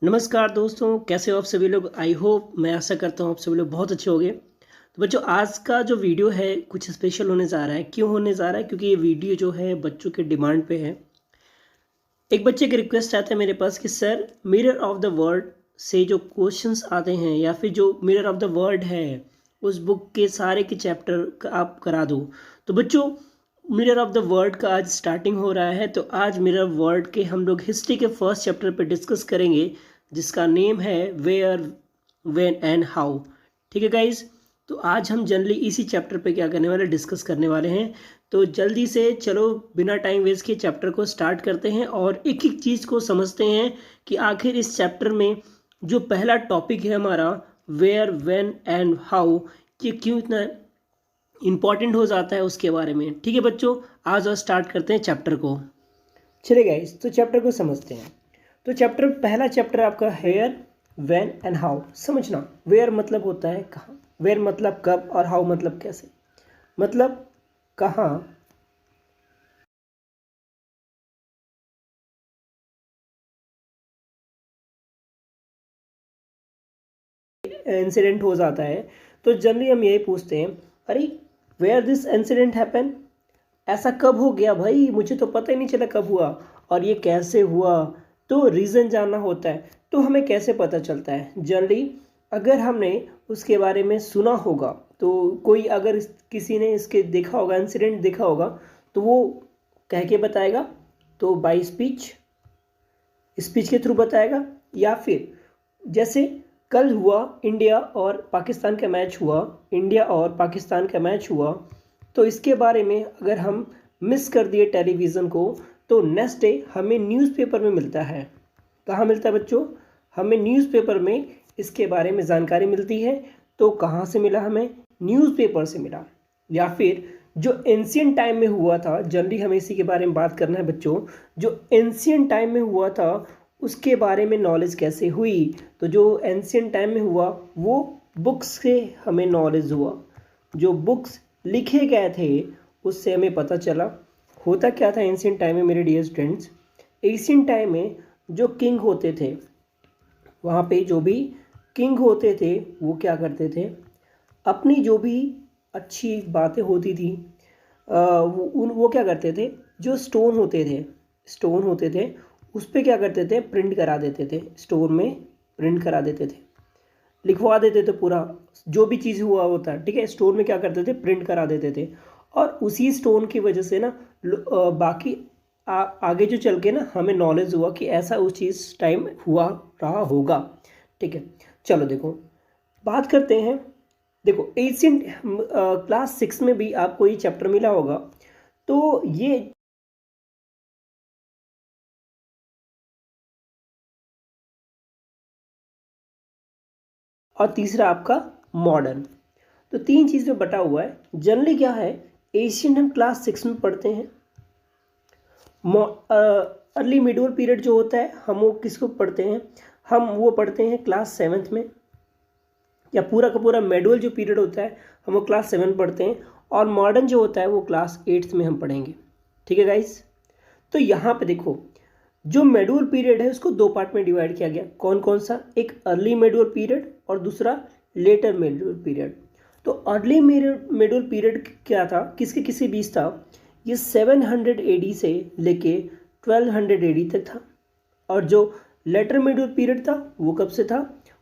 नमस्कार दोस्तों, कैसे हो आप सभी लोग। आई होप, मैं आशा करता हूँ आप सभी लोग बहुत अच्छे होंगे। तो बच्चों, आज का जो वीडियो है कुछ स्पेशल होने जा रहा है। क्यों होने जा रहा है? क्योंकि ये वीडियो जो है बच्चों के डिमांड पे है। एक बच्चे की रिक्वेस्ट आता है मेरे पास कि sir, mirror of the world से जो क्वेश्चंस आते हैं या फिर जो मिरर ऑफ द वर्ल्ड है उस बुक के सारे के चैप्टर आप करा दो। तो बच्चों, मिरर ऑफ द वर्ल्ड का आज स्टार्टिंग हो रहा है। तो आज मिरर वर्ल्ड के हम लोग हिस्ट्री के फर्स्ट चैप्टर पे डिस्कस करेंगे, जिसका नेम है वेयर, व्हेन एंड हाउ। ठीक है गाइज। तो आज हम जनरली इसी चैप्टर पे क्या करने वाले, डिस्कस करने वाले हैं। तो जल्दी से चलो, बिना टाइम वेस्ट किए चैप्टर को स्टार्ट करते हैं और एक एक चीज़ को समझते हैं कि आखिर इस चैप्टर में जो पहला टॉपिक है हमारा वेयर, व्हेन एंड हाउ, ये क्यों इतना इम्पॉर्टेंट हो जाता है उसके बारे में। ठीक है बच्चों, आज और स्टार्ट करते हैं चैप्टर को। चले गाइस, तो चैप्टर को समझते हैं। तो चैप्टर, पहला चैप्टर आपका हेयर, व्हेन एंड हाउ। समझना, वेयर मतलब होता है कहाँ, वेयर मतलब कब, और हाउ मतलब कैसे। मतलब कहाँ इंसिडेंट हो जाता है। तो जनरली हम यही पूछते हैं, अरे वेयर दिस इंसिडेंट हैपन, ऐसा कब हो गया भाई, मुझे तो पता ही नहीं चला कब हुआ, और ये कैसे हुआ। तो रीज़न जानना होता है। तो हमें कैसे पता चलता है? जनरली अगर हमने उसके बारे में सुना होगा, तो कोई अगर किसी ने इसके देखा होगा, इंसिडेंट देखा होगा, तो वो कह के बताएगा। तो बाई स्पीच, स्पीच के थ्रू बताएगा। या फिर जैसे कल हुआ, इंडिया और पाकिस्तान का मैच हुआ, इंडिया और पाकिस्तान का मैच हुआ, तो इसके बारे में अगर हम मिस कर दिए टेलीविज़न को, तो नेक्स्ट डे हमें न्यूज़पेपर में मिलता है। कहाँ मिलता है बच्चों? हमें न्यूज़पेपर में इसके बारे में जानकारी मिलती है। तो कहाँ से मिला? हमें न्यूज़पेपर से मिला। या फिर जो एंशियंट टाइम में हुआ था, जनरली हमें इसी के बारे में बात करना है बच्चों। जो एंशियंट टाइम में हुआ था उसके बारे में नॉलेज कैसे हुई? तो जो एंशियंट टाइम में हुआ वो बुक्स से हमें नॉलेज हुआ। जो बुक्स लिखे गए थे उससे हमें पता चला। होता क्या था एंशियंट टाइम में मेरे डियर स्टूडेंट्स? एंशियंट टाइम में जो किंग होते थे, वहाँ पे जो भी किंग होते थे वो क्या करते थे, अपनी जो भी अच्छी बातें होती थी वो क्या करते थे, जो स्टोन होते थे उस पर क्या करते थे, प्रिंट करा देते थे। स्टोन में प्रिंट करा देते थे, लिखवा देते थे पूरा जो भी चीज़ हुआ होता है। ठीक है, स्टोन में क्या करते थे, प्रिंट करा देते थे। और उसी स्टोन की वजह से ना बाकी आगे जो चल के ना हमें नॉलेज हुआ कि ऐसा उस चीज़ टाइम हुआ रहा होगा। ठीक है, चलो देखो बात करते हैं। देखो एशियंट, क्लास 6 में भी आपको ये चैप्टर मिला होगा। तो ये और तीसरा आपका मॉडर्न। तो तीन चीज़ में बटा हुआ है। जनरली क्या है, एशियन हम क्लास 6 में पढ़ते हैं। अर्ली मिडल पीरियड जो होता है हम वो किसको पढ़ते हैं, हम वो पढ़ते हैं क्लास 7 में। या पूरा का पूरा मेडुअल जो पीरियड होता है हम वो क्लास 7 पढ़ते हैं। और मॉडर्न जो होता है वो क्लास 8 में हम पढ़ेंगे। ठीक है गाइस। तो यहाँ पे देखो, जो मेडुअल पीरियड है उसको दो पार्ट में डिवाइड किया गया। कौन कौन सा? एक अर्ली मेडुअल पीरियड और दूसरा लेटर मेडुअल पीरियड। तो अर्ली मेडुअल पीरियड क्या था, किसके किसके बीच था? ये 700 एडी से लेके 1200 एडी तक था। और जो लेटर मेडुअल पीरियड था वो कब से था?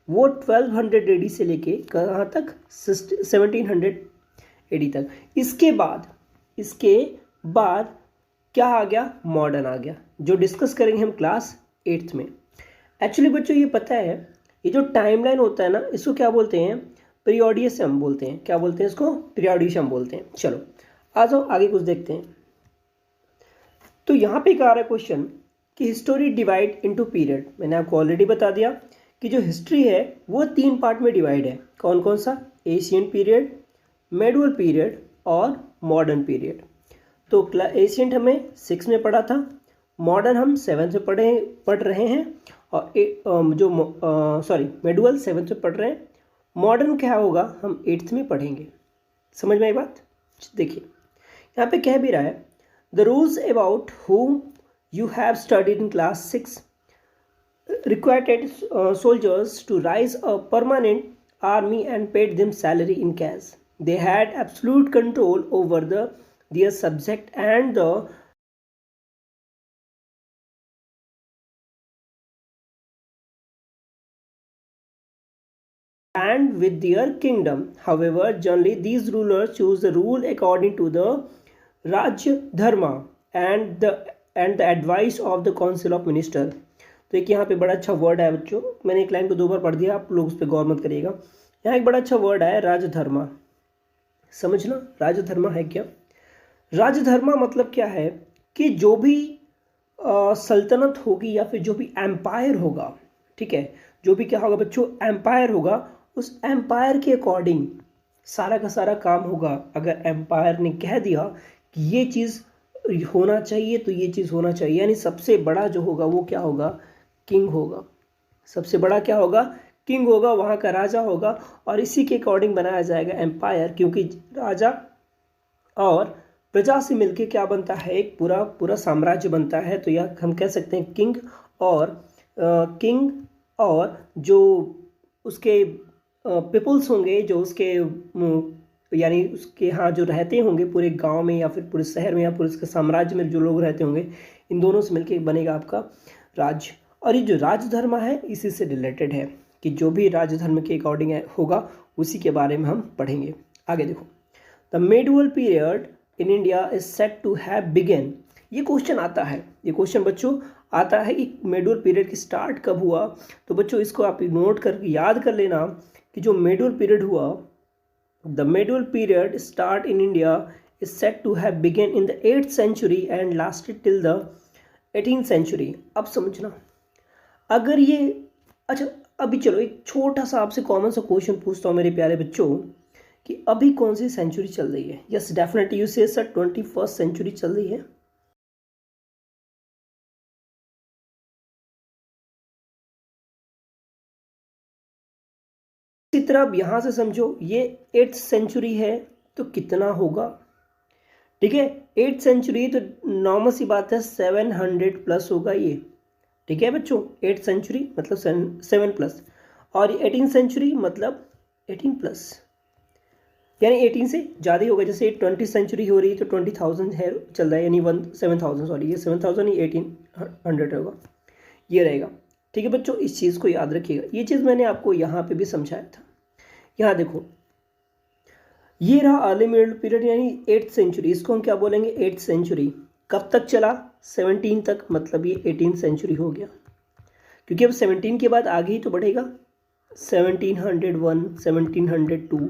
वो 1200 एडी से लेके कहाँ तक? 1700 एडी तक। इसके बाद क्या आ गया? मॉडर्न आ गया, जो डिस्कस करेंगे हम क्लास 8 में। एक्चुअली बच्चों ये पता है, ये जो टाइमलाइन होता है ना, इसको क्या बोलते हैं? पीरियोडियसम बोलते हैं। क्या बोलते हैं इसको? पीरियोडियसम बोलते हैं। चलो आ जाओ आगे कुछ देखते हैं। तो यहाँ पे क्या आ रहा है क्वेश्चन कि हिस्टोरी डिवाइड इनटू पीरियड। मैंने आपको ऑलरेडी बता दिया कि जो हिस्ट्री है वो 3 पार्ट में डिवाइड है। कौन कौन सा? एशियन पीरियड, मेडुअल पीरियड और मॉडर्न पीरियड। तो एशियंट हमें 6 में पढ़ा था, मॉडर्न हम 7 से पढ़ रहे हैं, और मेडुअल 7 से पढ़ रहे हैं। मॉडर्न क्या होगा, हम 8th में पढ़ेंगे। समझ में आई बात? देखिए यहाँ पे कह भी रहा है, the rules about whom you have studied in class 6 recruited soldiers to rise a permanent army and paid them salary in cash. They had absolute control over their subject and the and with their kingdom. However, generally these rulers choose the rule according to the Raj Dharma and the advice of the council of minister. तो एक यहाँ पे बड़ा अच्छा word है बच्चों, मैंने एक लाइन को 2 बार पढ़ दिया, आप लोग उस पर गौर मत करिएगा। यहाँ एक बड़ा अच्छा वर्ड है राजधर्मा, समझना राजधर्मा है क्या। राजधर्मा मतलब क्या है कि जो भी सल्तनत होगी या फिर जो भी एम्पायर होगा, ठीक है, जो भी क्या होगा बच्चों, एम्पायर होगा, उस एम्पायर के अकॉर्डिंग सारा का सारा काम होगा। अगर एम्पायर ने कह दिया कि ये चीज़ होना चाहिए तो ये चीज़ होना चाहिए, यानी सबसे बड़ा जो होगा वो क्या होगा, किंग होगा। सबसे बड़ा क्या होगा, किंग होगा, वहाँ का राजा होगा, और इसी के अकॉर्डिंग बनाया जाएगा एम्पायर, क्योंकि राजा और प्रजा से मिलके क्या बनता है, एक पूरा पूरा साम्राज्य बनता है। तो यह हम कह सकते हैं किंग और जो उसके पीपल्स होंगे, जो उसके यानी उसके यहाँ जो रहते होंगे पूरे गांव में या फिर पूरे शहर में या पूरे उसके साम्राज्य में जो लोग रहते होंगे, इन दोनों से मिलके बनेगा आपका राज्य। और ये जो राजधर्म है इसी से रिलेटेड है कि जो भी राजधर्म के अकॉर्डिंग होगा उसी के बारे में हम पढ़ेंगे। आगे देखो, the medieval period in India is set to have begun. ये क्वेश्चन आता है, ये क्वेश्चन बच्चों आता है कि मेडिवल पीरियड की स्टार्ट कब हुआ। तो बच्चों इसको आप नोट करके याद कर लेना कि जो मेडिवल पीरियड हुआ, the medieval period start in India is set to have begun in the 8th century and lasted till the 18th century। अब समझना, अगर ये अच्छा, अभी चलो एक छोटा सा आपसे कॉमन सा क्वेश्चन पूछता हूँ मेरे प्यारे बच्चों कि अभी कौन सी सेंचुरी चल रही है। यस डेफिनेटली यू से सर 21st century चल रही है। इसी तरह अब यहाँ से समझो ये 8th century है तो कितना होगा, ठीक है, 8th century तो नॉर्मल सी बात है 700 प्लस होगा ये, ठीक है बच्चों। 8th century मतलब 7 प्लस, और 18th century मतलब 18 प्लस, यानी 18 से ज़्यादा ही होगा। जैसे 20th century हो रही है तो 20,000 है चल रहा है, यानी 7,000 सॉरी, ये 7,000 ही 1800 होगा, ये रहेगा, ठीक है बच्चों। इस चीज़ को याद रखिएगा, ये चीज़ मैंने आपको यहाँ पे भी समझाया था। यहाँ देखो ये रहा अर्ली मिडिल पीरियड यानी 8th century, इसको हम क्या बोलेंगे 8th century। कब तक चला, 17 तक, मतलब ये 18th century हो गया, क्योंकि अब 17 के बाद आगे ही तो बढ़ेगा, 1701 1702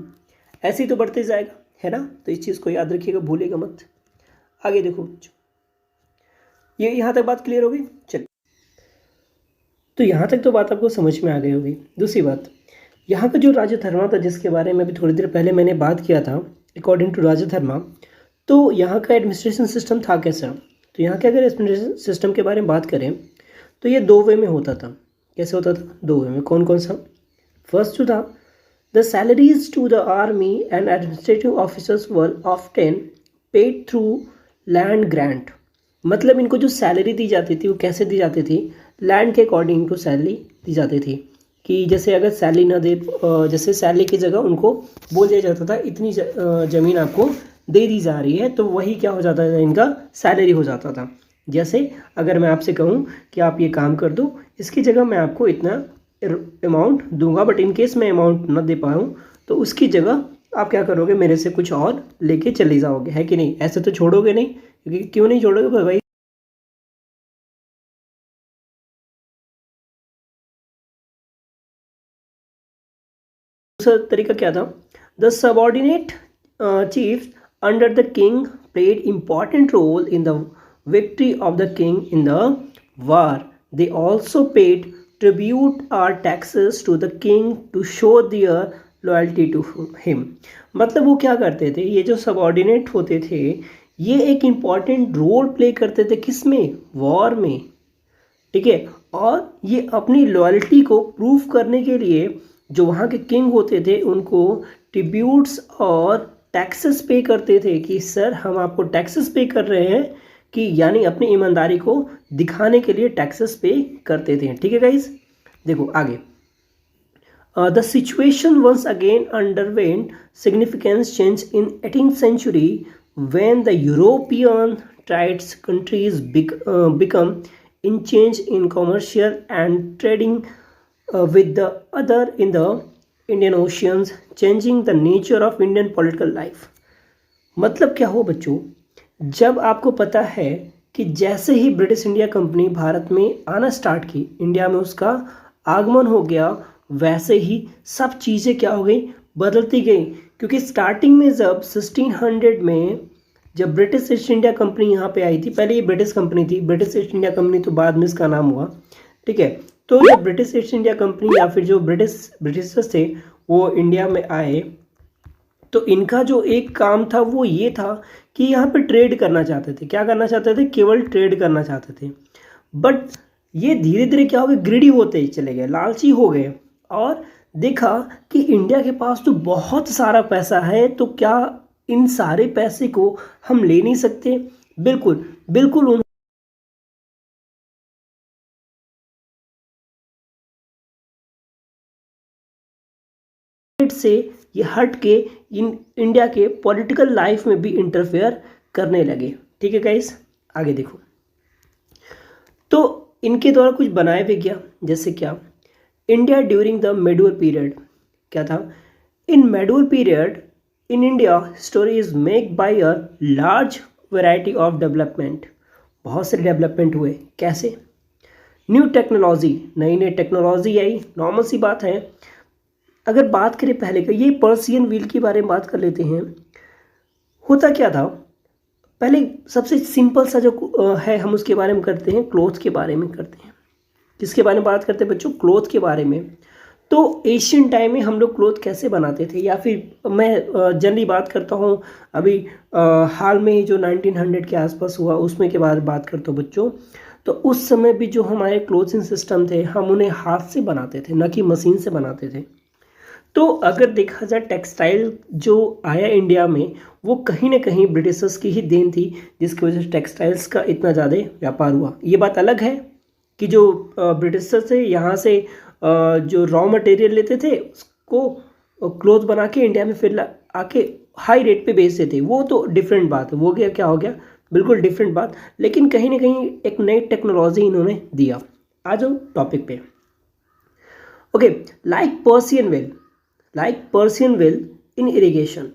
ऐसे ही तो बढ़ते जाएगा, है ना। तो इस चीज़ को याद रखिएगा, भूलेगा मत। आगे देखो, ये यहाँ तक बात क्लियर होगी। चलिए, तो यहाँ तक तो बात आपको समझ में आ गई होगी। दूसरी बात, यहाँ का जो राजधर्मा था जिसके बारे में अभी थोड़ी देर पहले मैंने बात किया था, अकॉर्डिंग टू राजधर्मा, तो यहाँ का एडमिनिस्ट्रेशन सिस्टम था कैसा। तो यहाँ के अगर एडमिनिस्ट्रेशन सिस्टम के बारे में बात करें तो ये 2 वे में होता था। कैसे होता था, 2 वे में। कौन कौन सा, फर्स्ट जो था, the salaries to the army and administrative officers were often paid through land grant. मतलब इनको जो सैलरी दी जाती थी वो कैसे दी जाती थी, लैंड के अकॉर्डिंग इनको सैलरी दी जाती थी। कि जैसे अगर सैलरी ना दे, जैसे सैलरी की जगह उनको बोल दिया जाता था इतनी ज़मीन आपको दे दी जा रही है, तो वही क्या हो जाता था, इनका सैलरी हो जाता था। जैसे अगर मैं आपसे कहूँ कि आप ये काम कर दो, इसकी जगह मैं आपको इतना अमाउंट दूंगा, बट इन केस मैं अमाउंट ना दे पाऊँ तो उसकी जगह आप क्या करोगे, मेरे से कुछ और लेके चले जाओगे, है कि नहीं। ऐसे तो छोड़ोगे नहीं, क्योंकि क्यों नहीं छोड़ोगे भाई, दूसरा तरीका क्या था, the subordinate chiefs under the king played important role in the victory of the king in the war. They also paid tribute or taxes to the king to show their loyalty to him. मतलब वो क्या करते थे, ये जो subordinate होते थे ये एक इम्पॉर्टेंट रोल प्ले करते थे, किस में, वॉर में, ठीक है। और ये अपनी लॉयल्टी को प्रूव करने के लिए जो वहाँ के किंग होते थे उनको ट्रिब्यूट्स और टैक्सेस पे करते थे कि सर हम आपको टैक्सेस पे कर रहे हैं, कि यानी अपनी ईमानदारी को दिखाने के लिए टैक्सेस पे करते थे, ठीक है गाइस। देखो आगे, the situation once again underwent significant change in 18th century when the European trade countries become in change in commercial and trading with the other in the Indian Oceans, changing the nature of Indian political life. मतलब क्या हो बच्चों, जब आपको पता है कि जैसे ही ब्रिटिश इंडिया कंपनी भारत में आना स्टार्ट की, इंडिया में उसका आगमन हो गया, वैसे ही सब चीज़ें क्या हो गई, बदलती गई। क्योंकि स्टार्टिंग में जब 1600 में जब ब्रिटिश ईस्ट इंडिया कंपनी यहाँ पे आई थी, पहले ये ब्रिटिश कंपनी थी, ब्रिटिश ईस्ट इंडिया कंपनी तो बाद में इसका नाम हुआ, ठीक है। तो जब ब्रिटिश ईस्ट इंडिया कंपनी या फिर जो ब्रिटिशर्स थे वो इंडिया में आए, तो इनका जो एक काम था वो ये था कि यहाँ पे ट्रेड करना चाहते थे। क्या करना चाहते थे? केवल ट्रेड करना चाहते थे। बट ये धीरे धीरे क्या हो गए, ग्रीडी होते ही चले गए, लालची हो गए, और देखा कि इंडिया के पास तो बहुत सारा पैसा है, तो क्या इन सारे पैसे को हम ले नहीं सकते? बिल्कुल बिल्कुल से ये हट के इन इंडिया के पॉलिटिकल लाइफ में भी इंटरफेयर करने लगे। ठीक है गाइस, आगे देखो। तो इनके द्वारा कुछ बनाया भी गया, जैसे क्या, India during the medieval period. क्या था? In medieval period in India story is make by a large variety of development. बहुत से डेवलपमेंट हुए। कैसे? न्यू टेक्नोलॉजी, नई नई टेक्नोलॉजी आई, नॉर्मल सी बात है। अगर बात करें पहले का, ये पर्सियन व्हील के बारे में बात कर लेते हैं। होता क्या था, पहले सबसे सिंपल सा जो है हम उसके बारे में करते हैं, क्लोथ के बारे में करते हैं। किसके बारे में बात करते हैं बच्चों? क्लोथ के बारे में। तो एशियन टाइम में हम लोग क्लोथ कैसे बनाते थे, या फिर मैं जनरली बात करता हूँ अभी हाल में जो 1900 के आसपास हुआ उसमें के बाद बात करता हूँ बच्चों। तो उस समय भी जो हमारे क्लोथिंग सिस्टम थे, हम उन्हें हाथ से बनाते थे, न कि मशीन से बनाते थे। तो अगर देखा जाए, टेक्सटाइल जो आया इंडिया में वो कहीं ना कहीं ब्रिटिशर्स की ही देन थी, जिसकी वजह से टेक्सटाइल्स का इतना ज़्यादा व्यापार हुआ। ये बात अलग है कि जो ब्रिटिशर्स थे यहाँ से जो रॉ मटेरियल लेते थे उसको क्लोथ बना के इंडिया में फिर आके हाई रेट पे बेचते थे, वो तो डिफरेंट बात है। वो गया क्या हो गया, बिल्कुल डिफरेंट बात। लेकिन कहीं ना कहीं एक नई टेक्नोलॉजी इन्होंने दिया। आ जाओ टॉपिक पे। Okay, like Persian wheel in irrigation,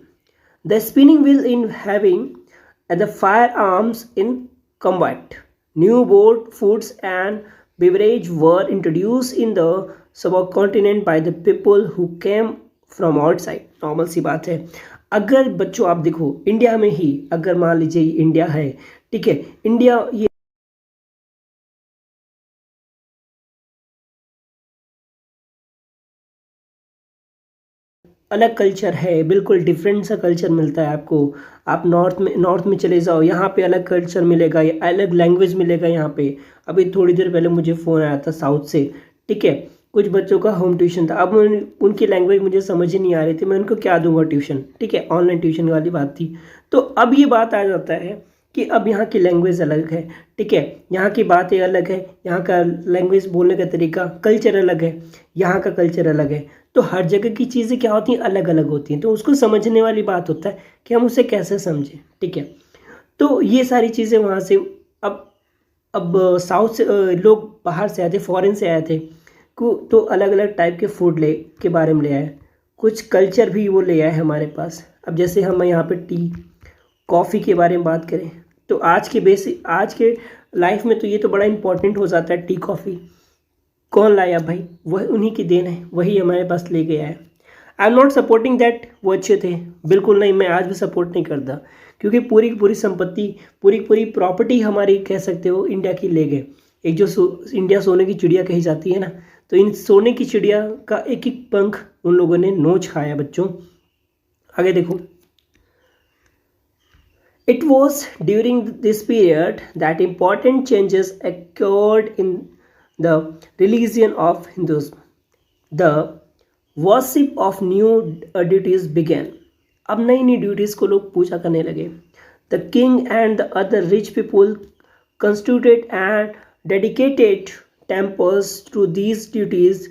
the spinning wheel in having, and the firearms in combat. New board, foods and beverage were introduced in the subcontinent by the people who came from outside. Normal सी बात है। अगर बच्चों आप देखो, India में ही अगर मान लीजिए इंडिया है, ठीक है, इंडिया ये अलग कल्चर है, बिल्कुल डिफरेंट सा कल्चर मिलता है आपको। आप नॉर्थ में चले जाओ, यहाँ पे अलग कल्चर मिलेगा, या अलग लैंग्वेज मिलेगा यहाँ पे। अभी थोड़ी देर पहले मुझे फ़ोन आया था साउथ से, ठीक है, कुछ बच्चों का होम ट्यूशन था। अब उनकी लैंग्वेज मुझे समझ ही नहीं आ रही थी, मैं उनको क्या दूंगा ट्यूशन, ठीक है, ऑनलाइन ट्यूशन वाली बात थी। तो अब ये बात आ जाता है कि अब यहाँ की लैंग्वेज अलग है, ठीक है, यहाँ की बातें अलग है, यहाँ का लैंग्वेज बोलने का तरीका, कल्चर अलग है, यहाँ का कल्चर अलग है। तो हर जगह की चीज़ें क्या होती हैं, अलग अलग होती हैं। तो उसको समझने वाली बात होता है कि हम उसे कैसे समझें, ठीक है। तो ये सारी चीज़ें वहाँ से अब साउथ से लोग बाहर से आए थे, फॉरेन से आए थे, तो अलग अलग टाइप के फूड के बारे में ले आए, कुछ कल्चर भी वो ले आए हमारे पास। अब जैसे हम यहाँ पे टी कॉफ़ी के बारे में बात करें, तो आज के लाइफ में तो ये तो बड़ा इंपॉर्टेंट हो जाता है, टी कॉफ़ी। कौन लाया भाई? वह उन्हीं की देन है, वही हमारे पास ले गया है। I am not supporting that वो अच्छे थे, बिल्कुल नहीं, मैं आज भी सपोर्ट नहीं करता, क्योंकि पूरी की पूरी संपत्ति, पूरी की पूरी प्रॉपर्टी हमारी कह सकते हो इंडिया की ले गए। एक जो इंडिया सोने की चिड़िया कही जाती है ना, तो इन सोने की चिड़िया का एक एक पंख उन लोगों ने नोच खाया बच्चों। आगे देखो। It was during this period that important changes occurred in the religion of Hinduism. The worship of new deities began. अब नई नई ड्यूटीज को लोग पूजा करने लगे। The king and the other rich people constituted and dedicated temples to these deities,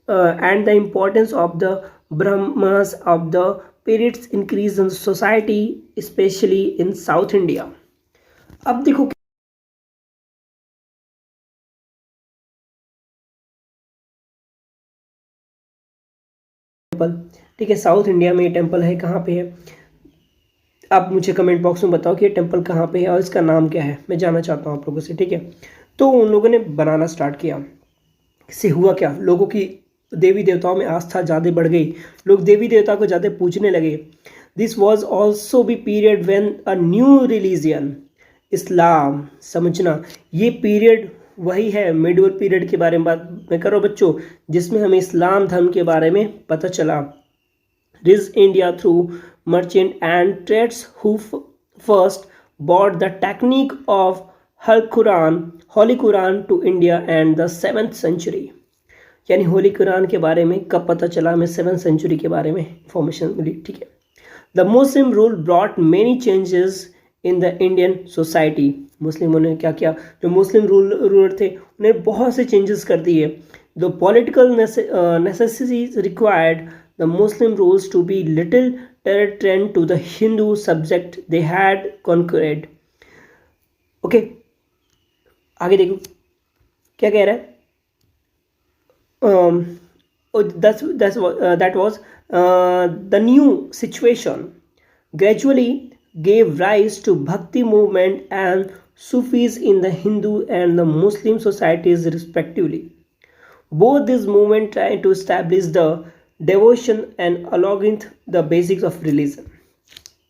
and the importance of the Brahmas of the periods increase in society, especially in South India. अब देखो temple, ठीक है, south India में ये temple है, कहाँ पे है? आप मुझे कमेंट बॉक्स में बताओ कि ये टेम्पल कहाँ पे है और इसका नाम क्या है, मैं जानना चाहता हूँ आप लोगों से, ठीक है। तो उन लोगों ने बनाना स्टार्ट किया, इससे हुआ क्या, लोगों की देवी देवताओं में आस्था ज़्यादा बढ़ गई, लोग देवी देवता को ज़्यादा पूजने लगे। This was also be period when a new religion Islam, समझना ये पीरियड वही है मिडिवल पीरियड के बारे में बात मैं कर रहा हूँ बच्चों, जिसमें हमें इस्लाम धर्म के बारे में पता चला। Rich India through merchant and trades who first brought the technique of Holy Quran to India and the 7th century। यानी होली कुरान के बारे में कब पता चला हमें? 7th सेंचुरी के बारे में इंफॉर्मेशन मिली, ठीक है। The Muslim rule brought many changes in the Indian society, मुस्लिमों ने क्या किया, जो मुस्लिम रूलर थे उन्हें बहुत से चेंजेस कर दिए। The political necessities required the Muslim rules to be little tolerant to the Hindu subject they had conquered. Okay, आगे देखो क्या कह रहा है। that was the new situation gradually gave rise to Bhakti movement and Sufis in the Hindu and the Muslim societies respectively. Both these movements tried to establish the devotion and along the basics of religion।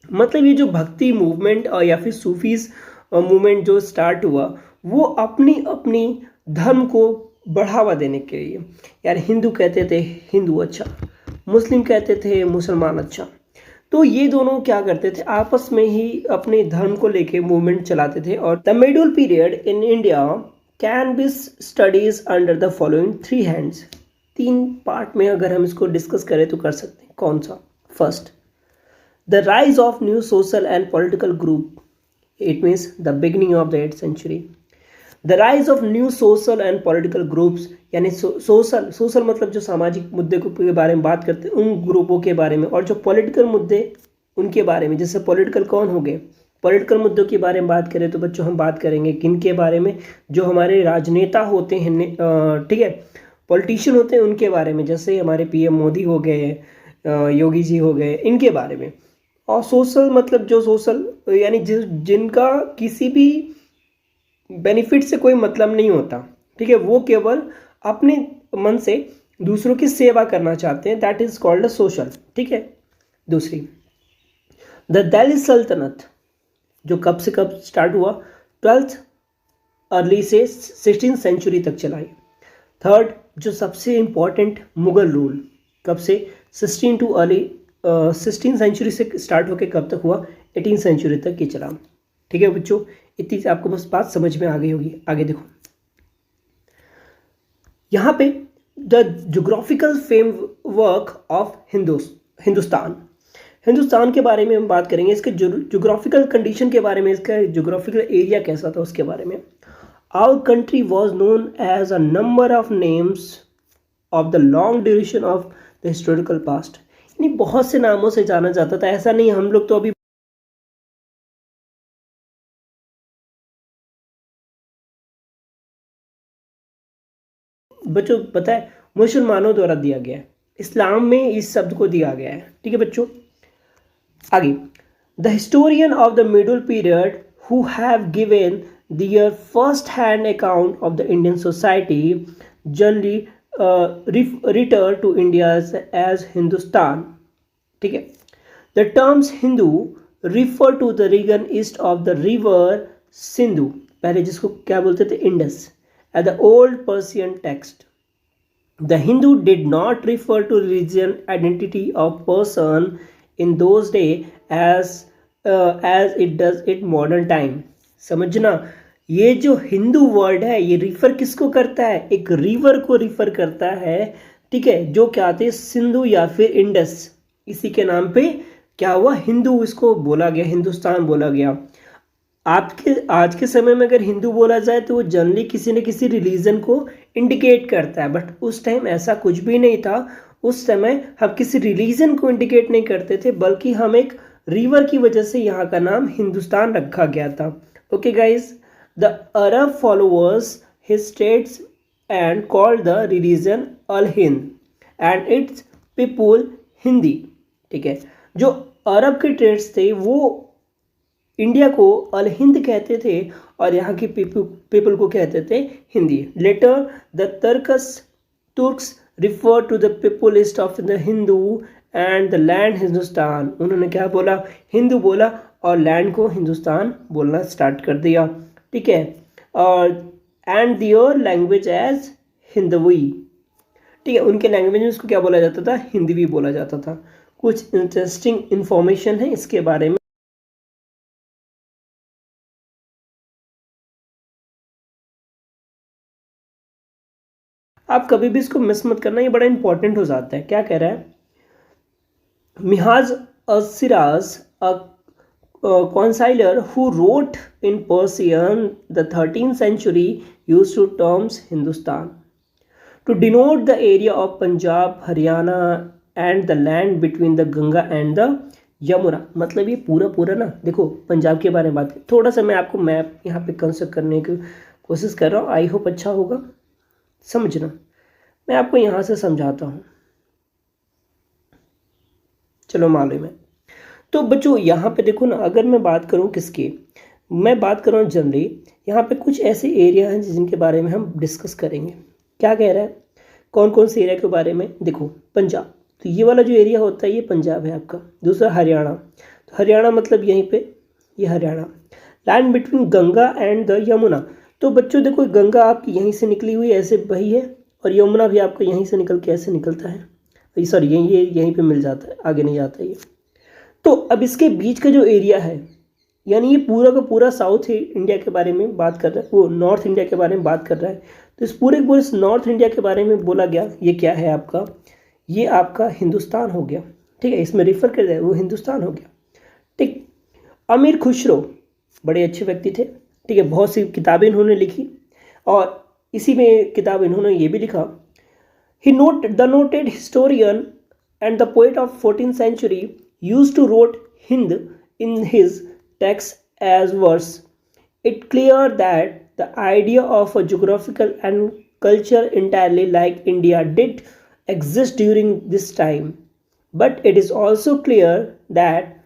मतलब ये जो भक्ति movement और या फिर Sufis movement जो start हुआ वो अपनी अपनी धर्म को बढ़ावा देने के लिए, यार हिंदू कहते थे हिंदू अच्छा, मुस्लिम कहते थे मुसलमान अच्छा, तो ये दोनों क्या करते थे आपस में ही अपने धर्म को लेके मूवमेंट चलाते थे। और the medieval period in India can be studies under the following 3 hands. 3 part में अगर हम इसको डिस्कस करें तो कर सकते हैं। कौन सा? First, the rise of new social and political group, it means the beginning of the 8th century। The rise of new social and political groups, यानी सोशल मतलब जो सामाजिक मुद्दे के बारे में बात करते हैं उन ग्रुपों के बारे में, और जो पॉलिटिकल मुद्दे उनके बारे में। जैसे पॉलिटिकल कौन हो गए? पॉलिटिकल मुद्दों के बारे में बात करें तो बच्चों हम बात करेंगे किन के बारे में? जो हमारे राजनेता होते हैं, ठीक है, पॉलिटिशियन होते हैं उनके बारे में, जैसे हमारे पीएम मोदी हो गए, योगी जी हो गए, इनके बारे में। और सोशल मतलब जो सोशल यानी जिनका किसी भी बेनिफिट से कोई मतलब नहीं होता, ठीक है, वो केवल अपने मन से दूसरों की सेवा करना चाहते हैं, that is called a social, ठीक है। दूसरी, द दिल्ली सल्तनत, जो कब से कब स्टार्ट हुआ? 12th अर्ली से 16th सेंचुरी तक चला है। थर्ड, जो सबसे इंपॉर्टेंट मुगल रूल, कब से? 16th सेंचुरी से स्टार्ट होकर कब तक हुआ? 18th सेंचुरी तक ये चला, ठीक है बच्चों। इतनी आपको बस बात समझ में आ गई होगी। आगे देखो, यहां पे the geographical framework of Hindustan के बारे में हम बात करेंगे, इसके ज्योग्राफिकल कंडीशन के बारे में, इसका ज्योग्राफिकल एरिया कैसा था उसके बारे में। Our country was known as a number of names of the long duration of the historical past, यानी बहुत से नामों से जाना जाता था। ऐसा नहीं हम लोग तो अभी बच्चों पता है मुसलमानों द्वारा दिया गया है, इस्लाम में इस शब्द को दिया गया है, ठीक है बच्चों। आगे, the historian of the middle period who have given their first hand account of the Indian society generally refer to India as Hindustan, ठीक है। The terms Hindu refer to the region east of the river Sindhu, पहले जिसको क्या बोलते थे? Indus, at the old Persian text. The Hindu did not refer to religion identity of person in those days as it does in modern time। समझना, ये जो Hindu word है ये रिफर किसको करता है? एक रिवर को रिफर करता है, ठीक है, जो क्या थे? सिंधु या फिर इंडस, इसी के नाम पे क्या हुआ? हिंदू इसको बोला गया, हिंदुस्तान बोला गया। आज के समय में अगर हिंदू बोला जाए तो वो जनरली किसी न किसी रिलीजन को इंडिकेट करता है, बट उस टाइम ऐसा कुछ भी नहीं था। उस समय हम किसी रिलीजन को इंडिकेट नहीं करते थे, बल्कि हम एक रिवर की वजह से यहाँ का नाम हिंदुस्तान रखा गया था। Okay guys, the Arab followers his states and called the religion Al Hind and its people Hindi. ठीक है, जो अरब के ट्रेड्स थे वो इंडिया को अल हिंद कहते थे और यहाँ की पीपल को कहते थे Hindi. Later the Turks refer to the people east of the Hindu and the land Hindustan. उन्होंने क्या बोला? हिंदू बोला और लैंड को हिंदुस्तान बोलना स्टार्ट कर दिया। ठीक है, और and their language as Hindvi. ठीक है, उनके लैंग्वेज में इसको क्या बोला जाता था? हिंदी भी बोला जाता था। कुछ इंटरेस्टिंग इंफॉर्मेशन है इसके बारे में। आप कभी भी इसको मिस मत करना, ये बड़ा इंपॉर्टेंट हो जाता है। क्या कह रहा है? मिहाज असिराज, a consiler who wrote in Persian the 13th century, used to terms Hindustan to denote the area of Punjab, Haryana and the land between the Ganga and the Yamuna. मतलब ये पूरा ना, देखो पंजाब के बारे में बात थोड़ा सा मैं आपको मैप यहाँ पे कंस्ट्रक्ट करने की कोशिश कर रहा हूँ। आई होप अच्छा होगा समझना। मैं आपको यहाँ से समझाता हूँ, चलो मालूम है। तो बच्चों यहाँ पे देखो ना, अगर मैं बात करूँ किसकी, मैं बात कर रहा हूँ जनरली। यहाँ पे कुछ ऐसे एरिया हैं जिनके बारे में हम डिस्कस करेंगे। क्या कह रहा है? कौन कौन से एरिया के बारे में? देखो पंजाब, तो ये वाला जो एरिया होता है ये पंजाब है आपका। दूसरा हरियाणा, तो हरियाणा मतलब यहीं पे ये Haryana. Land between Ganga and the Yamuna, तो बच्चों देखो गंगा आपकी यहीं से निकली हुई ऐसे बही है और यमुना भी आपको यहीं से निकल के ऐसे निकलता है। सॉरी यहीं पे मिल जाता है, आगे नहीं जाता ये। तो अब इसके बीच का जो एरिया है, यानी ये पूरा का पूरा साउथ इंडिया के बारे में बात कर रहा है, वो नॉर्थ इंडिया के बारे में बात कर रहा है। तो इस पूरे नॉर्थ इंडिया के बारे में बोला गया, ये क्या है आपका? ये आपका हिंदुस्तान हो गया। ठीक है, इसमें रिफर कर दिया, वो हिंदुस्तान हो गया। ठीक, अमीर खुसरो बड़े अच्छे व्यक्ति थे। ठीक है, बहुत सी किताबें इन्होंने लिखी और इसी में किताब इन्होंने ये भी लिखा। The noted historian and the poet of 14th century used to wrote Hind in his text as verse. It clear that the idea of a geographical and culture entirely like India did exist during this time, but it is also clear that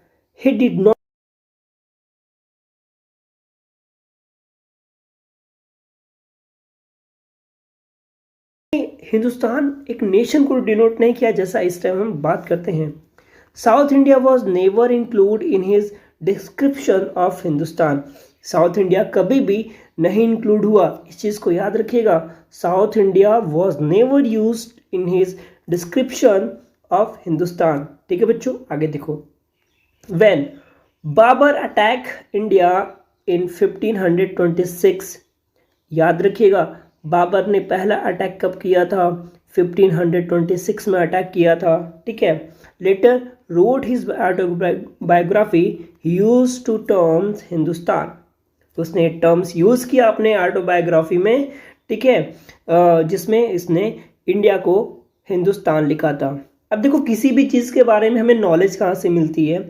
he did not Hindustan एक nation को denote नहीं किया जैसा इस time हम बात करते हैं। South India was never include in his description of Hindustan. South India कभी भी नहीं इंक्लूड हुआ, इस चीज़ को याद रखिएगा। South India was never used in his description of Hindustan. ठीक है बच्चों, आगे देखो। When Babur attack India in 1526, याद रखिएगा बाबर ने पहला अटैक कब किया था? 1526 में अटैक किया था। ठीक है, later wrote his biography use to terms Hindustan, उसने टर्म्स यूज़ किया अपने ऑटोबायोग्राफी में। ठीक है, जिसमें इसने इंडिया को हिंदुस्तान लिखा था। अब देखो किसी भी चीज़ के बारे में हमें नॉलेज कहाँ से मिलती है?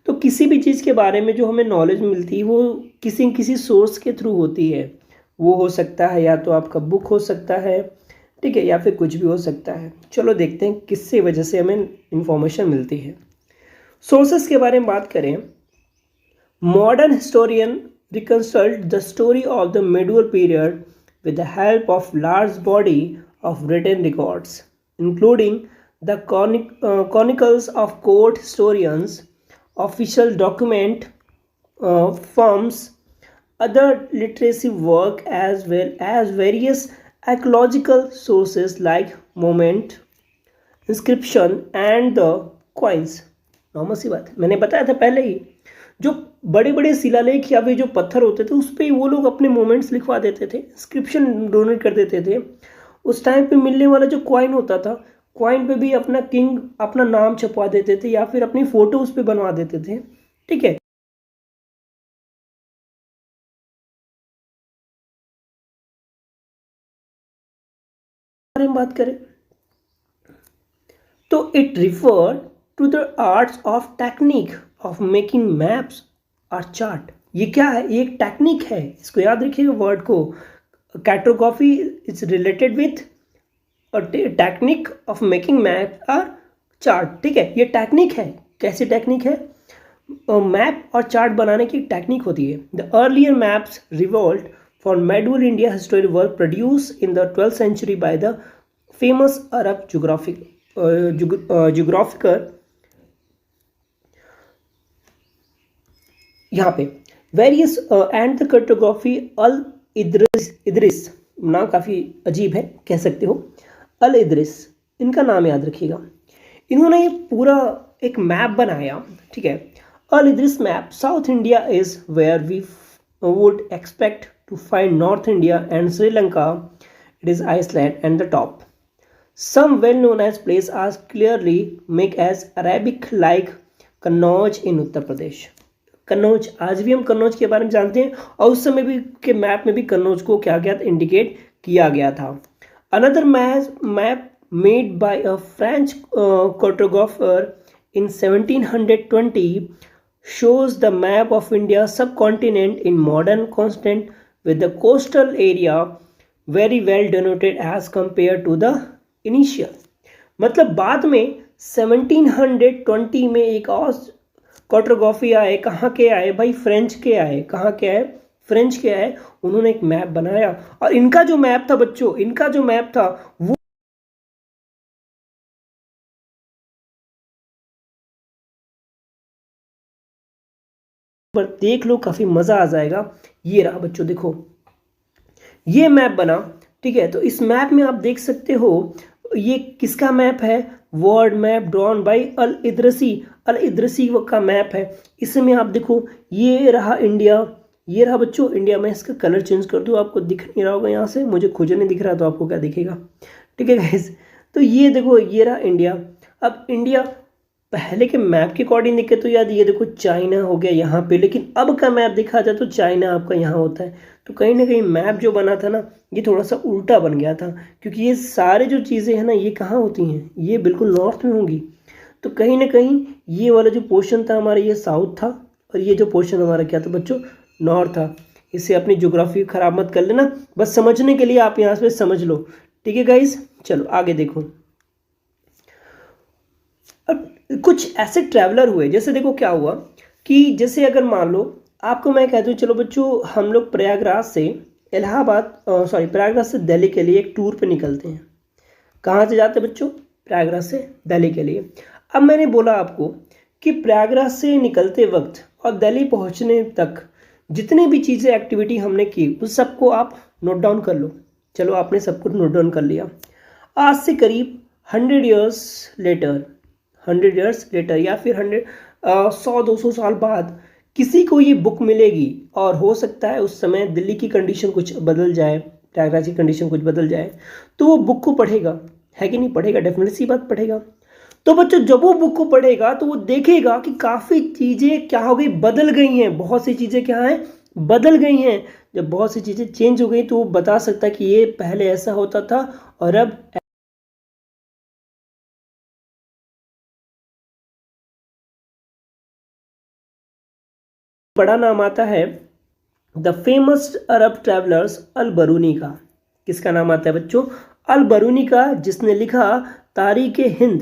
तो किसी भी चीज़ के बारे में जो हमें नॉलेज मिलती है वो किसी सोर्स के थ्रू होती है। वो हो सकता है या तो आपका बुक हो सकता है, ठीक है, या फिर कुछ भी हो सकता है। चलो देखते हैं किससे वजह से हमें इंफॉर्मेशन मिलती है। सोर्सेस के बारे में बात करें, modern historian reconstruct the story of the medieval period with the help of large body of written records, including the chronicles of court historians, official document forms, other literacy work, as well as various archaeological sources like monument, inscription and the coins। Normal सी बात है, मैंने बताया था पहले ही, जो बड़े बड़े शिलालेख या फिर जो पत्थर होते थे उस पर वो लोग अपने मोमेंट्स लिखवा देते थे, इंस्क्रिप्शन डोनेट कर देते थे। उस टाइम पे मिलने वाला जो कॉइन होता था, कॉइन पे भी अपना किंग अपना नाम छपवा देते थे या फिर अपनी फ़ोटो उस पर बनवा देते थे। ठीक है, बारे में बात करें तो it refer to the arts of technique of making maps और चार्ट। ये क्या है, ये एक टेक्निक है, इसको याद रखिएगा वर्ड को। Cartography is related with technique of making map और चार्ट। ठीक है, ये टेक्निक है। कैसी टेक्निक है? मैप और चार्ट बनाने की टेक्निक होती है। The earlier maps revolt for medieval India history work produce in the 12th century by the famous Arab geographer. यहाँ पे various and the cartography al Idris, नाम काफ़ी अजीब है, कह सकते हो, अल इद्रिस, इनका नाम याद रखिएगा। इन्होंने ये पूरा एक मैप बनाया। ठीक है, al Idris map, south India is where we would expect to find north India and Sri Lanka, it is island and the top. Some well-known as places are clearly make as Arabic like Kannauj in Uttar Pradesh. Kannauj, आज भी हम कन्नौज के बारे में जानते हैं और उस समय भी के मैप में भी कन्नौज को क्या गया इंडिकेट किया गया था। Another map made by a French cartographer in 1720 shows the map of India subcontinent in modern constant with the coastal area very well denoted as compared to the initial. मतलब बाद में 1720 में एक और कार्टोग्राफी आए, कहाँ के आए भाई? फ्रेंच के आए। कहाँ के आए? फ्रेंच के आए। उन्होंने एक मैप बनाया और इनका जो मैप था बच्चों, इनका जो मैप था वो पर देख लो, काफी मजा आ जाएगा। ये रहा बच्चों, देखो ये मैप बना। ठीक है, तो इस मैप में आप देख सकते हो ये किसका मैप है? वर्ल्ड मैप ड्रॉन बाय अल इद्रसी। अल इद्रसी का मैप है। इसमें आप देखो ये रहा इंडिया, ये रहा बच्चों इंडिया। मैं इसका कलर चेंज कर दूँ, आपको दिख नहीं रहा होगा यहाँ से, मुझे खुद नहीं दिख रहा तो आपको क्या दिखेगा? ठीक है गाइस, तो ये देखो ये रहा इंडिया। अब इंडिया पहले के मैप के अकॉर्डिंग देखे तो याद, ये देखो चाइना हो गया यहाँ पे, लेकिन अब का मैप देखा जाए तो चाइना आपका यहाँ होता है। तो कहीं ना कहीं मैप जो बना था ना, ये थोड़ा सा उल्टा बन गया था, क्योंकि ये सारे जो चीज़ें हैं ना, ये कहाँ होती हैं? ये बिल्कुल नॉर्थ में होंगी। तो कहीं ना कहीं ये वाला जो पोर्शन था हमारा, ये साउथ था और ये जो पोर्शन हमारा क्या था बच्चों? नॉर्थ था। इसे अपनी ज्योग्राफी खराब मत कर लेना, बस समझने के लिए आप यहाँ से समझ लो। ठीक है गाइस, चलो आगे देखो। अब कुछ ऐसे ट्रैवलर हुए, जैसे देखो क्या हुआ कि जैसे अगर मान लो आपको मैं कहता हूँ, चलो बच्चों हम लोग प्रयागराज से प्रयागराज से दिल्ली के लिए एक टूर पे निकलते हैं। कहाँ से जाते हैं बच्चों? प्रयागराज से दिल्ली के लिए। अब मैंने बोला आपको कि प्रयागराज से निकलते वक्त और दिल्ली पहुँचने तक जितनी भी चीज़ें एक्टिविटी हमने की उस सबको आप नोट डाउन कर लो। चलो आपने सब कुछ नोट डाउन कर लिया। आज से करीब 100 ईयर्स लेटर या फिर 100-200 साल बाद किसी को ये बुक मिलेगी और हो सकता है उस समय दिल्ली की कंडीशन कुछ बदल जाए, प्रयागराज की कंडीशन कुछ बदल जाए, तो वो बुक को पढ़ेगा, है कि नहीं? पढ़ेगा, डेफिनेटली सी बात पढ़ेगा। तो बच्चों जब वो बुक को पढ़ेगा तो वो देखेगा कि काफ़ी चीज़ें क्या हो गई, बदल गई हैं। बहुत सी चीज़ें क्या हैं? बदल गई हैं। जब बहुत सी चीज़ें चेंज हो गई तो वो बता सकता है कि ये पहले ऐसा होता था और अब बड़ा नाम आता है the famous Arab travellers Al Biruni का। किसका नाम आता है बच्चों? अल बरूनी का, जिसने लिखा तारीख हिंद।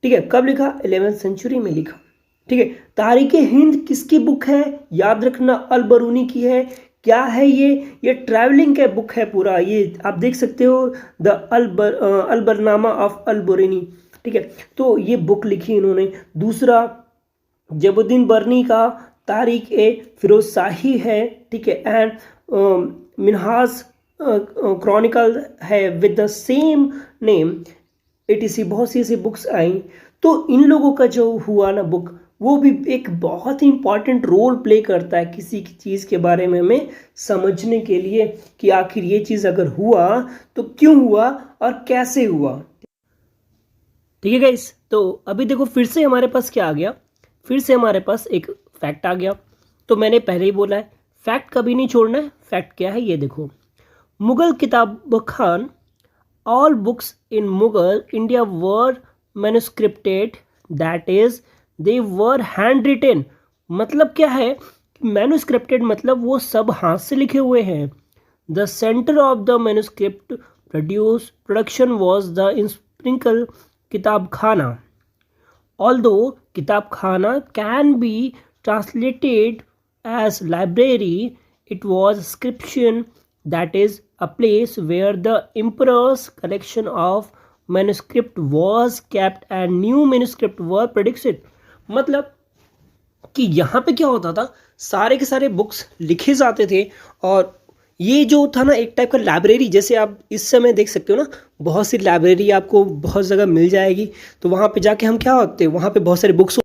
ठीक है, कब लिखा? 11वीं सेंचुरी में लिखा। ठीक है, तारीख हिंद किसकी बुक है? याद रखना अल बरूनी की है। क्या है ये ट्रैवलिंग का बुक है पूरा। ये आप देख सकते हो द अलबरनामा ऑफ अल बरूनी। ठीक है, तो ये बुक लिखी इन्होंने। दूसरा जबुद्दीन बर्नी का तारीख ए फिरोज शाही है। ठीक है, एंड मिनहाज क्रॉनिकल है with the same name etc. बहुत सी ऐसी बुक्स आई। तो इन लोगों का जो हुआ ना बुक, वो भी एक बहुत ही इंपॉर्टेंट रोल प्ले करता है किसी की चीज़ के बारे में हमें समझने के लिए कि आखिर ये चीज़ अगर हुआ तो क्यों हुआ और कैसे हुआ। ठीक है गाइस, तो अभी देखो फिर से हमारे पास क्या आ गया? फिर से हमारे पास एक फैक्ट आ गया। तो मैंने पहले ही बोला है फैक्ट कभी नहीं छोड़ना है। फैक्ट क्या है ये देखो। मुगल किताब Khan all books in Mughal India were manuscripted, that is they were handwritten. मतलब क्या है, manuscripted मतलब वो सब हाथ से लिखे हुए हैं. The center of the manuscript production was the Sprinkle Kitab Khana. Although Kitab Khana can be translated as library, it was inscription, that is a place where the emperor's collection of manuscript was kept and new manuscript were produced. मतलब कि यहाँ पे क्या होता था, सारे के सारे बुक्स लिखे जाते थे और ये जो था ना एक टाइप का लाइब्रेरी, जैसे आप इस समय देख सकते हो ना, बहुत सी लाइब्रेरी आपको बहुत जगह मिल जाएगी. तो वहाँ पे जाके हम क्या होते हैं, वहाँ पे बहुत सारे बुक्स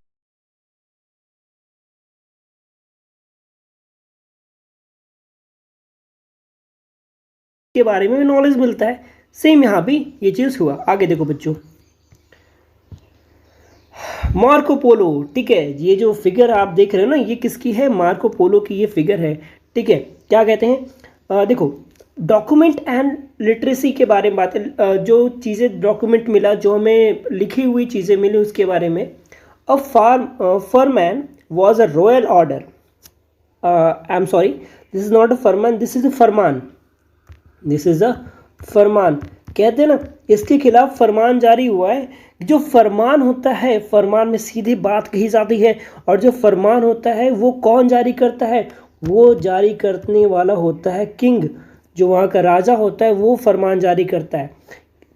के बारे में भी नॉलेज मिलता है. सेम यहाँ भी ये चीज़ हुआ. आगे देखो बच्चों, मार्को पोलो. ठीक है, ये जो फिगर आप देख रहे हो ना, ये किसकी है, मार्को पोलो की ये फिगर है. ठीक है, क्या कहते हैं, देखो डॉक्यूमेंट एंड लिटरेसी के बारे में बात है. जो चीज़ें डॉक्यूमेंट मिला, जो हमें लिखी हुई चीज़ें मिली उसके बारे में. A farman was a royal order. I am sorry, this is not a farman, this is a farman. This is a farman. कहते हैं ना, इसके खिलाफ फरमान जारी हुआ है. जो फरमान होता है, फरमान में सीधी बात कही जाती है. और जो फरमान होता है वो कौन जारी करता है, वो जारी करने वाला होता है किंग. जो वहाँ का राजा होता है वो फरमान जारी करता है.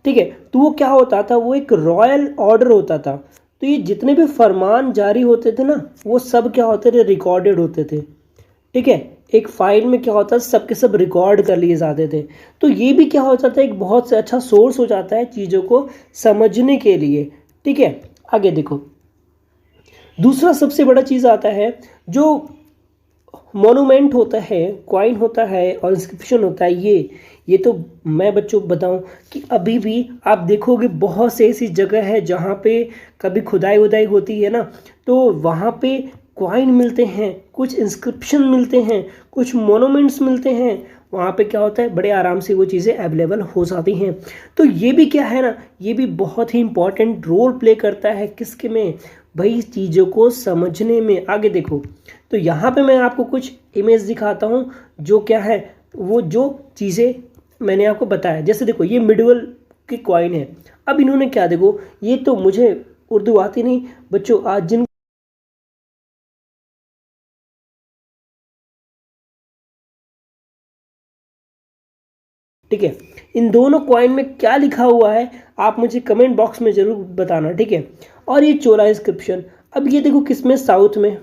ठीक है, तो वो क्या होता था, वो एक रॉयल ऑर्डर होता था. तो ये जितने भी फरमान जारी होते थे ना, वो सब क्या होते थे, रिकॉर्डेड होते थे. ठीक है, एक फाइल में क्या होता है, सब के सब रिकॉर्ड कर लिए जाते थे. तो ये भी क्या होता था, एक बहुत से अच्छा सोर्स हो जाता है चीज़ों को समझने के लिए. ठीक है, आगे देखो, दूसरा सबसे बड़ा चीज़ आता है जो मोनूमेंट होता है, कॉइन होता है और इंस्क्रिप्शन होता है. ये तो मैं बच्चों बताऊं कि अभी भी आप देखोगे बहुत से ऐसी जगह है जहाँ पे कभी खुदाई उदाई होती है ना, तो वहाँ पे कॉइन मिलते हैं, कुछ इंस्क्रिप्शन मिलते हैं, कुछ मोनूमेंट्स मिलते हैं. वहाँ पे क्या होता है, बड़े आराम से वो चीज़ें अवेलेबल हो जाती हैं. तो ये भी क्या है ना, ये भी बहुत ही इंपॉर्टेंट रोल प्ले करता है किसके में, भाई चीज़ों को समझने में. आगे देखो, तो यहाँ पे मैं आपको कुछ इमेज दिखाता हूँ, जो क्या है, वो जो चीज़ें मैंने आपको बताया. जैसे देखो, ये मिडवल की कॉइन है. अब इन्होंने क्या, देखो ये तो मुझे उर्दू आती नहीं बच्चों, आज जिन, ठीक है, इन दोनों कॉइन में क्या लिखा हुआ है आप मुझे कमेंट बॉक्स में ज़रूर बताना. ठीक है, और ये चोला इंस्क्रिप्शन, अब ये देखो किसमें, साउथ में.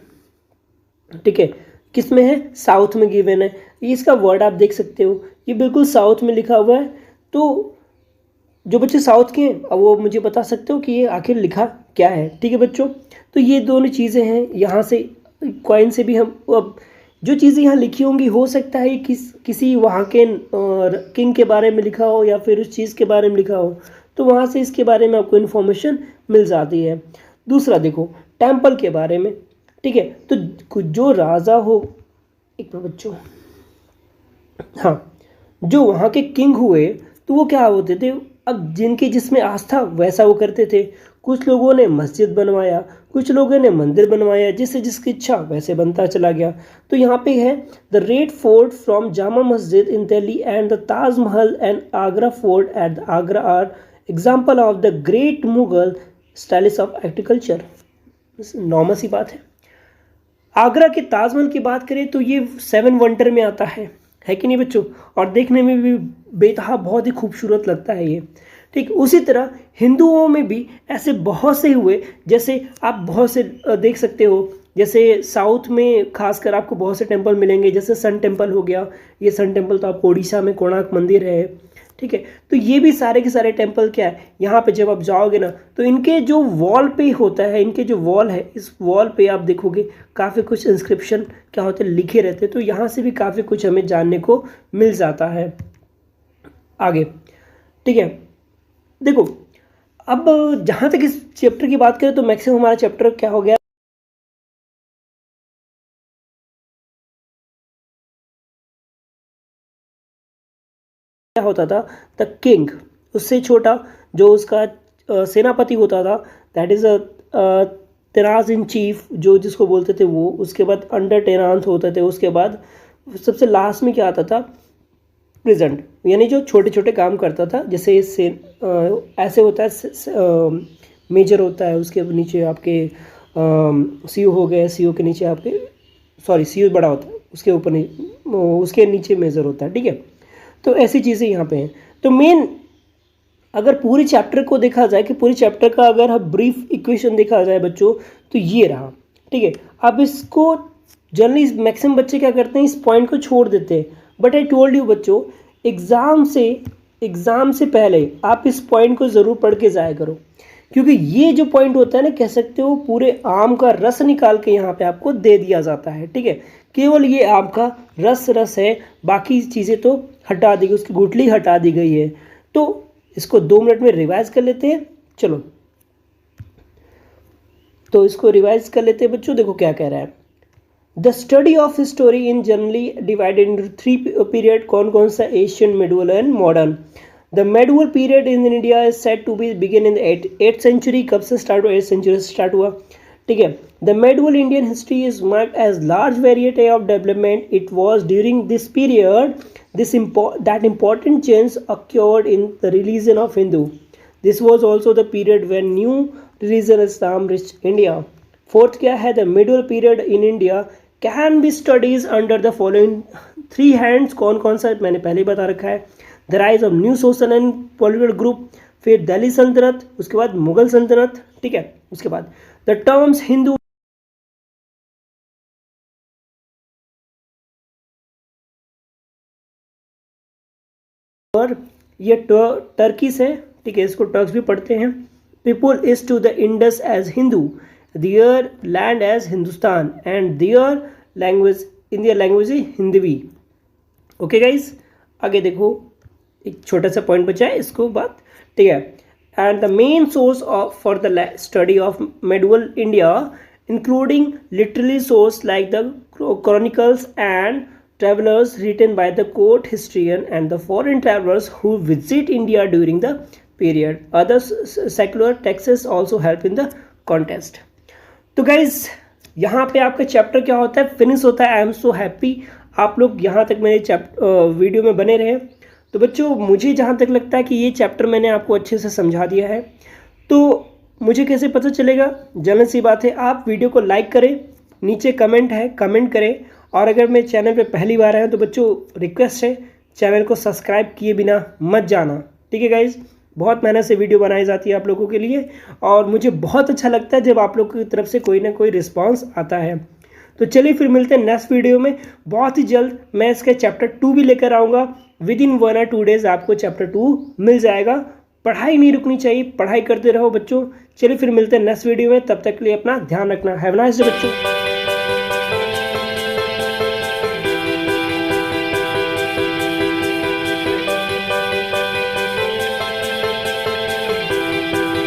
ठीक है, किस में है, साउथ में गिवन है. ये इसका वर्ड आप देख सकते हो, ये बिल्कुल साउथ में लिखा हुआ है. तो जो बच्चे साउथ के हैं, अब वो मुझे बता सकते हो कि ये आखिर लिखा क्या है. ठीक है बच्चों, तो ये दोनों चीज़ें हैं. यहाँ से कॉइन से भी हम, अब जो चीज़ें यहाँ लिखी होंगी, हो सकता है किसी वहाँ के किंग के बारे में लिखा हो या फिर उस चीज़ के बारे में लिखा हो, तो वहाँ से इसके बारे में आपको इन्फॉर्मेशन मिल जाती है. दूसरा देखो, टेम्पल के बारे में. ठीक है, तो जो राजा हो, एक मिनट बच्चों, हाँ, जो वहाँ के किंग हुए तो वो क्या होते थे, अब जिनकी जिसमें आस्था वैसा वो करते थे. कुछ लोगों ने मस्जिद बनवाया, कुछ लोगों ने मंदिर बनवाया, जिससे जिसकी इच्छा वैसे बनता चला गया. तो यहाँ पे है the Red Fort from Jama Masjid in Delhi and the Taj Mahal and Agra Fort at the Agra are example of the great Mughal stylish of architecture. Normal सी बात है. आगरा के ताजमहल की बात करें तो ये 7 वंडर में आता है कि नहीं बच्चों, और देखने में भी बेतहा बहुत ही खूबसूरत लगता है ये. ठीक, उसी तरह हिंदुओं में भी ऐसे बहुत से हुए, जैसे आप बहुत से देख सकते हो. जैसे साउथ में खासकर आपको बहुत से टेंपल मिलेंगे, जैसे सन टेंपल हो गया. ये सन टेंपल तो आपको उड़ीसा में कोणार्क मंदिर है. ठीक है, तो ये भी सारे के सारे टेंपल क्या है, यहाँ पे जब आप जाओगे ना, तो इनके जो वॉल पे होता है, इनके जो वॉल है, इस वॉल पे आप देखोगे काफ़ी कुछ इंस्क्रिप्शन क्या होते हैं, लिखे रहते हैं. तो यहाँ से भी काफ़ी कुछ हमें जानने को मिल जाता है. आगे, ठीक है, देखो अब जहाँ तक इस चैप्टर की बात करें तो मैक्सिमम हमारा चैप्टर क्या हो गया, क्या होता था, द किंग. उससे छोटा जो उसका सेनापति होता था, दैट इज़ तेनाज इन चीफ जो जिसको बोलते थे वो, उसके बाद अंडर टेनांस होते थे, उसके बाद सबसे लास्ट में क्या आता था, प्रेजेंट, यानी जो छोटे छोटे काम करता था, जैसे ऐसे होता है मेजर होता है, उसके नीचे आपके सीईओ हो गए, सीईओ के नीचे आपके सीईओ बड़ा होता है, उसके ऊपर उसके नीचे मेजर होता है, ठीक है। तो ऐसी चीज़ें यहाँ पे हैं। तो मेन अगर पूरे चैप्टर को देखा जाए कि पूरे चैप्टर का अगर ब्रीफ इक्वेशन देखा जाए बच्चों, तो ये रहा, ठीक है। अब इसको जनरली मैक्सिमम बच्चे क्या करते हैं, इस पॉइंट को छोड़ देते हैं, बट आई टोल्ड यू बच्चों, एग्ज़ाम से पहले आप इस पॉइंट को ज़रूर पढ़ के जाया करो, क्योंकि ये जो पॉइंट होता है ना, कह सकते हो पूरे आम का रस निकाल के यहाँ पे आपको दे दिया जाता है, ठीक है। केवल ये आम का रस है, बाकी चीज़ें तो हटा दी गई, उसकी गुठली हटा दी गई है। तो इसको 2 मिनट में रिवाइज कर लेते हैं, चलो। तो इसको रिवाइज कर लेते हैं बच्चों। देखो क्या कह रहा है, the study of history in generally divided into 3 period. कौन कौन सा, ancient, medieval and modern. The medieval period in India is said to be begin in 8th century. कब से स्टार्ट हुआ, 8th सेंचुरी से स्टार्ट हुआ, ठीक है। The medieval Indian history is marked as large variety of development. It was during this period that important change occurred in the religion of Hindu. This was also the period when new religion Islam reached India. Fourth क्या है, the medieval period in India can be studied under the following 3 heads. कौन कौन सा मैंने पहले ही बता रखा है। The rise of new social and political group, फिर दिल्ली सल्तनत, उसके बाद मुगल सल्तनत, ठीक है। उसके बाद the terms Hindu और ये टर्की से, ठीक है, इसको टर्क्स भी पढ़ते हैं। People is to the Indus as Hindu, their land as Hindustan, and their language, India language Hindvi. Okay guys, आगे देखो, एक छोटा सा पॉइंट बचा है, इसको बात, ठीक है। And the main source of for the study of medieval India including literally source like the chronicles and travelers written by the court historian and the foreign travelers who visit India during the period. Other secular texts also help in the contest. तो guys, यहाँ पे आपका chapter क्या होता है, finish होता है। I am so happy आप लोग यहाँ तक मेरे वीडियो में बने रहे। तो बच्चों, मुझे जहाँ तक लगता है कि ये चैप्टर मैंने आपको अच्छे से समझा दिया है। तो मुझे कैसे पता चलेगा, जनरल सी बात है, आप वीडियो को लाइक करें, नीचे कमेंट है, कमेंट करें, और अगर मेरे चैनल पे पहली बार आए तो बच्चों रिक्वेस्ट है, चैनल को सब्सक्राइब किए बिना मत जाना, ठीक है गाइज। बहुत मेहनत से वीडियो बनाई जाती है आप लोगों के लिए, और मुझे बहुत अच्छा लगता है जब आप लोगों की तरफ से कोई ना कोई रिस्पांस आता है। तो चलिए फिर मिलते हैं नेक्स्ट वीडियो में। बहुत ही जल्द मैं इसका चैप्टर 2 भी लेकर आऊँगा। विद इन 1 or 2 days आपको चैप्टर 2 मिल जाएगा। पढ़ाई नहीं रुकनी चाहिए, पढ़ाई करते रहो बच्चों। चलिए फिर मिलते हैं नेक्स्ट वीडियो में, तब तक के लिए अपना ध्यान रखना। हैव अ नाइस डे बच्चों।